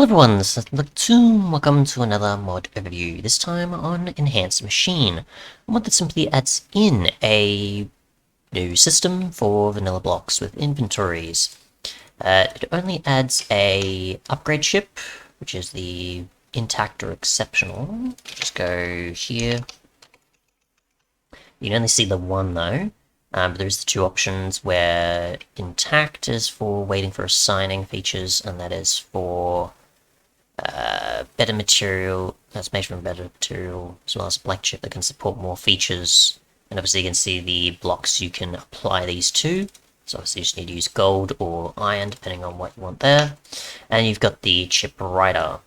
Hello everyone, this is Look2, welcome to another mod overview, this time on Enhanced Machine, a mod that simply adds in a new system for vanilla blocks with inventories. It only adds a upgrade ship, which is the intact or exceptional. Just go here. You can only see the one though, but there's the two options where intact is for waiting for assigning features, and that is for better material, that's made from better material, as well as a black chip that can support more features. And obviously you can see the blocks you can apply these to. So obviously you just need to use gold or iron, depending on what you want there. And you've got the chip writer.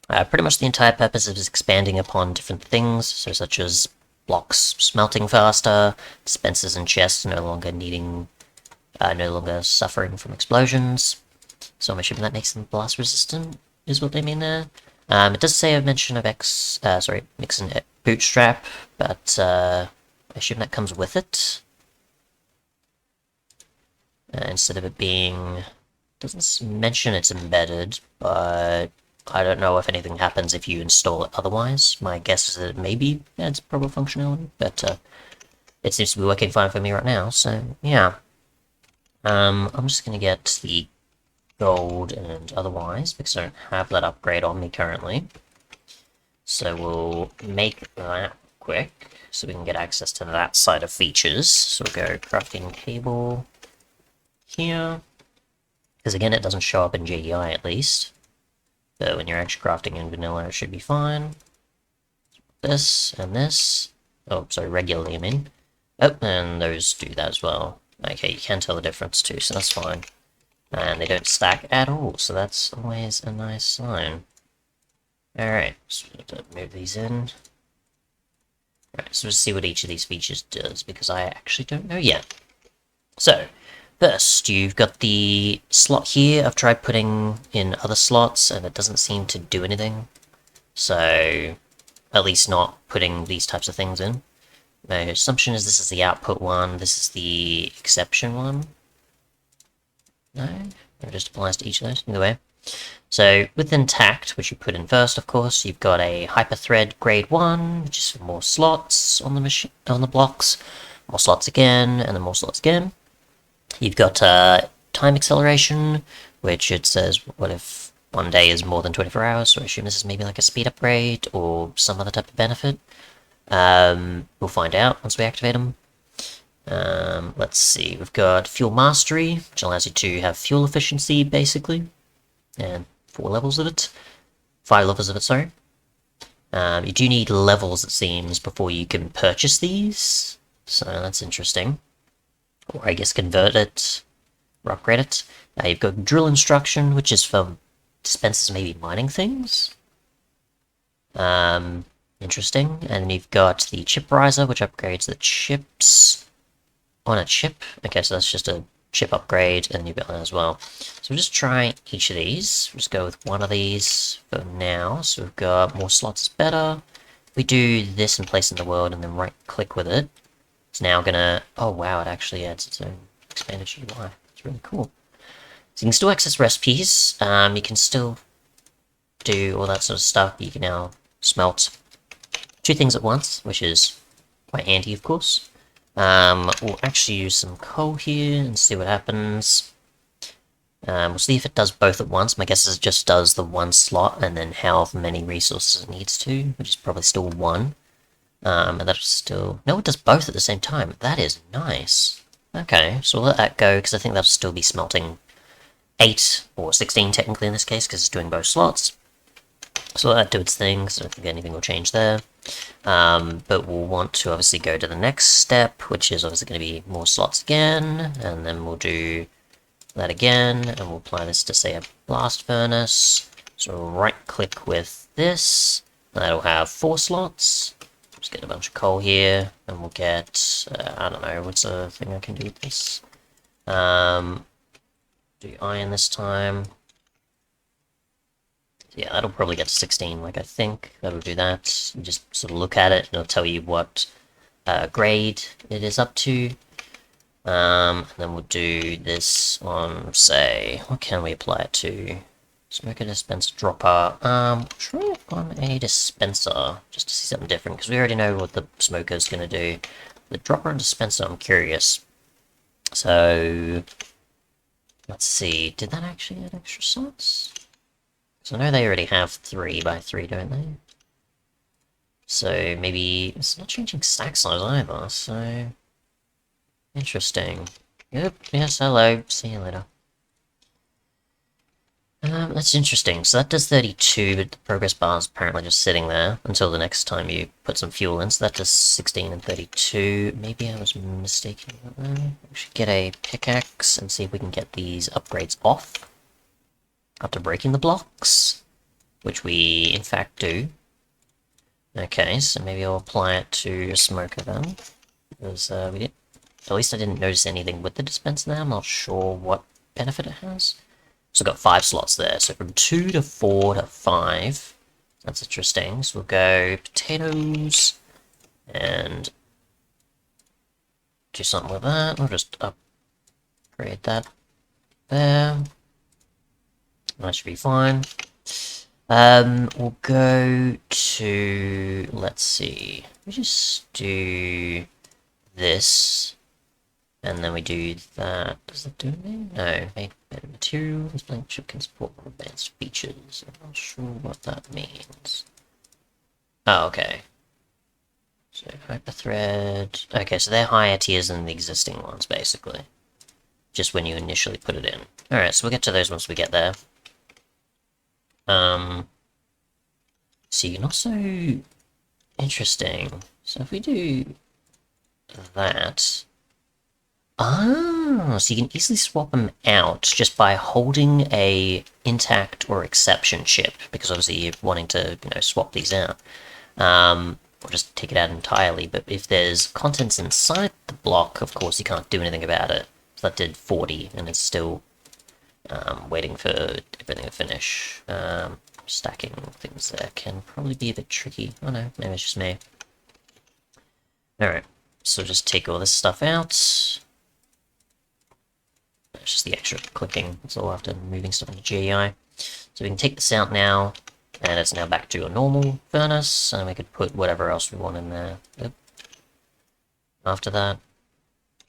Pretty much the entire purpose is expanding upon different things, so such as blocks smelting faster, dispensers and chests no longer suffering from explosions. So I'm assuming that makes them blast resistant, is what they mean there. It does say a mention of mix and bootstrap, but I assume that comes with it. Instead of it being... doesn't mention it's embedded, but I don't know if anything happens if you install it otherwise. My guess is that it maybe adds proper functionality, but it seems to be working fine for me right now, so yeah. I'm just gonna get the gold and otherwise, because I don't have that upgrade on me currently. So we'll make that quick, so we can get access to that side of features. So we'll go crafting cable here, because again it doesn't show up in JDI at least, but when you're actually crafting in vanilla it should be fine. This and this, oh sorry, regularly I mean. Oh, and those do that as well. Okay, you can tell the difference too, so that's fine. And they don't stack at all, so that's always a nice sign. Alright, so move these in. Alright, so let's see what each of these features does, because I actually don't know yet. So, first, you've got the slot here. I've tried putting in other slots, and it doesn't seem to do anything. So, at least not putting these types of things in. My assumption is this is the output one, this is the exception one. No, it just applies to each of those, either way. So, with intact, which you put in first, of course, you've got a hyperthread grade 1, which is for more slots on the machine, on the blocks, more slots again, and then more slots again. You've got time acceleration, which it says, what if one day is more than 24 hours, so I assume this is maybe like a speed upgrade, or some other type of benefit. We'll find out once we activate them. Let's see, we've got Fuel Mastery, which allows you to have fuel efficiency, basically, and 4 levels of it. 5 levels of it, sorry. You do need levels, it seems, before you can purchase these, so that's interesting. Or I guess convert it, or upgrade it. You've got Drill Instruction, which is for dispensers maybe mining things. Interesting. And then you've got the Chip Riser, which upgrades the chips on a chip. Okay, so that's just a chip upgrade, and you've got that as well. So we'll just try each of these. We'll just go with one of these for now. So we've got more slots is better. We do this and place in the world, and then right click with it. It's now gonna... oh wow, it actually adds its own expanded GUI. It's really cool. So you can still access recipes. You can still do all that sort of stuff. You can now smelt 2 things at once, which is quite handy, of course. We'll actually use some coal here and see what happens. We'll see if it does both at once. My guess is it just does the one slot and then however many resources it needs to, which is probably still 1. And that's still... no, it does both at the same time. That is nice. Okay, so we'll let that go, because I think that'll still be smelting 8, or 16 technically in this case, because it's doing both slots. So let that do its thing, so I don't think anything will change there. But we'll want to obviously go to the next step, which is obviously going to be more slots again, and then we'll do that again, and we'll apply this to, say, a blast furnace. So we'll right-click with this, that'll have 4 slots. Just get a bunch of coal here, and we'll get, I don't know, what's the thing I can do with this? Do iron this time. Yeah, that'll probably get to 16, like I think. That'll do that. You just sort of look at it, and it'll tell you what grade it is up to. And then we'll do this on, say, what can we apply it to? Smoker dispenser dropper. Try it on a dispenser, just to see something different, because we already know what the smoker's gonna do. The dropper and dispenser, I'm curious. So, let's see, did that actually add extra slots? So I know they already have 3 by 3, don't they? So maybe it's not changing stack size either, so... Interesting. Yep, yes, hello, see you later. That's interesting. So that does 32, but the progress bar is apparently just sitting there until the next time you put some fuel in. So that does 16 and 32. Maybe I was mistaken about that. We should get a pickaxe and see if we can get these upgrades off after breaking the blocks, which we in fact do. Okay, so maybe I'll apply it to a smoker then, because we did. At least I didn't notice anything with the dispenser there. I'm not sure what benefit it has. So I've got 5 slots there, so from 2 to 4 to 5. That's interesting. So we'll go potatoes, and do something with that. We'll just upgrade that there. That should be fine. We'll go to, let's see, we just do this. And then we do that. Does that do anything? No. Made better material. This blank chip can support more advanced features. I'm not sure what that means. Oh, okay. So hyperthread. Okay, so they're higher tiers than the existing ones, basically. Just when you initially put it in. Alright, so we'll get to those once we get there. So you can also... Interesting. So if we do that... Ah, so you can easily swap them out just by holding a intact or exception chip, because obviously you're wanting to, swap these out. Or just take it out entirely, but if there's contents inside the block, of course you can't do anything about it. So that did 40, and it's still waiting for everything to finish. Stacking things there can probably be a bit tricky. Oh no, maybe it's just me. Alright, so just take all this stuff out. It's just the extra clicking, that's all after moving stuff into GEI. So we can take this out now, and it's now back to a normal furnace, and we could put whatever else we want in there. Yep. After that,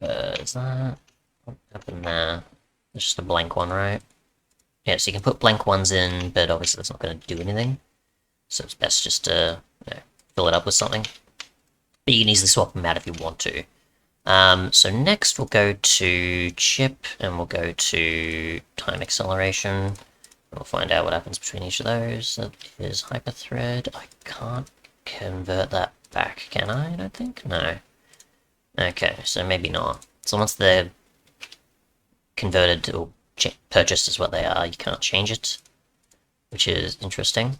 is that... what happened there? It's just a blank one, right? Yeah, so you can put blank ones in, but obviously that's not going to do anything. So it's best just to fill it up with something. But you can easily swap them out if you want to. So next we'll go to chip, and we'll go to time acceleration. We'll find out what happens between each of those. That is hyperthread. I can't convert that back, can I? I don't think? No. Okay, so maybe not. So once they're converted or purchased as what they are, you can't change it, which is interesting.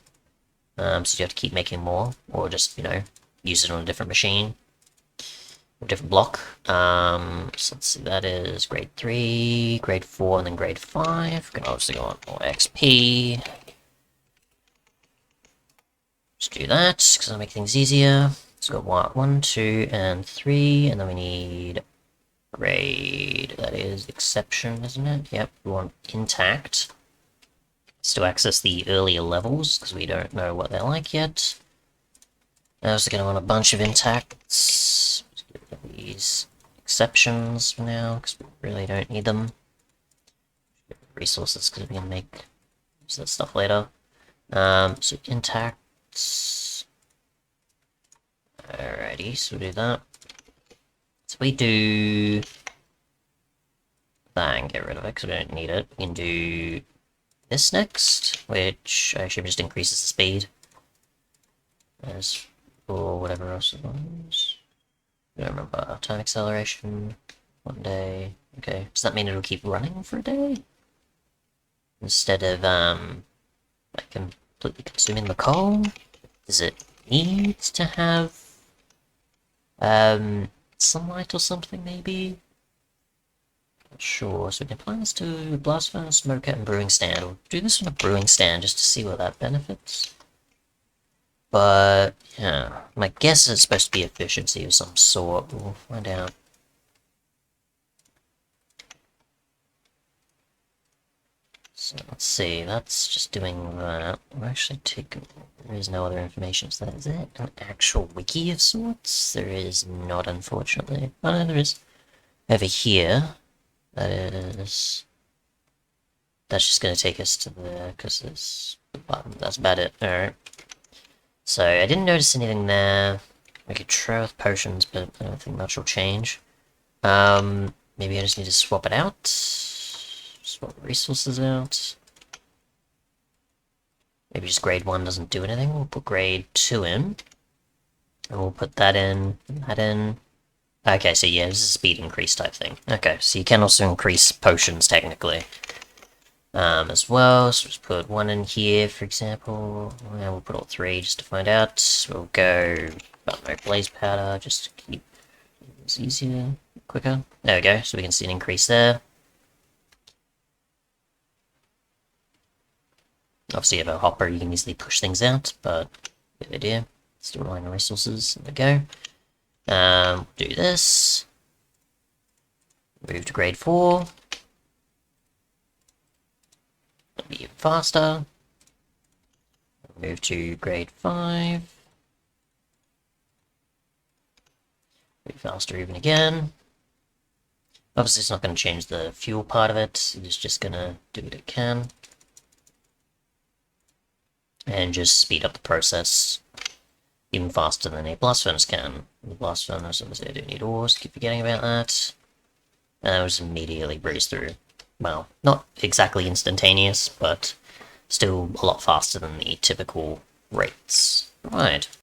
So you have to keep making more, or just, use it on a different machine. Different block. So let's see, that is grade 3, grade 4, and then grade 5. We can obviously go on more XP. Just do that, because that'll make things easier. So we've got 1, 2, and 3, and then we need grade, that is exception, isn't it? Yep, we want intact. It's to access the earlier levels, because we don't know what they're like yet. I'm also going to want a bunch of intacts. These exceptions for now, because we really don't need them. Resources, because we can make use of that stuff later. So intacts. Alrighty, so we'll do that. So we do that and get rid of it, because we don't need it. We can do this next, which actually just increases the speed. As for whatever else it was. I don't remember. Time acceleration. 1 day. Okay. Does that mean it'll keep running for a day? Instead of, like, completely consuming the coal? Does it need to have, sunlight or something, maybe? Not sure. So we can apply this to blast furnace, smoker, and brewing stand. We'll do this on a brewing stand just to see what that benefits. But, yeah, my guess is it's supposed to be efficiency of some sort, but we'll find out. So let's see, that's just doing that. We'll actually take... There is no other information. Is that an actual wiki of sorts? There is not, unfortunately. Oh no, there is. Over here, that is... That's just going to take us to there, because there's the button. That's about it. Alright. So, I didn't notice anything there. We could try with potions, but I don't think much will change. Maybe I just need to swap it out. Swap resources out. Maybe just grade 1 doesn't do anything. We'll put grade 2 in. And we'll put that in, and that in. Okay, so yeah, this is a speed increase type thing. Okay, so you can also increase potions, technically. As well, so just put 1 in here, for example. And we'll put all 3 just to find out. We'll go, no blaze powder, just to keep it easier, quicker. There we go, so we can see an increase there. Obviously, you have a hopper, you can easily push things out, but good idea. Still relying on resources. There we go. Do this. Move to grade 4. It'll be even faster. Move to grade 5. Be faster even again. Obviously, it's not going to change the fuel part of it. It's just going to do what it can. And just speed up the process even faster than a blast furnace can. The blast furnace, obviously I do need ores, keep forgetting about that. And that was immediately breeze through. Well, not exactly instantaneous, but still a lot faster than the typical rates. Right.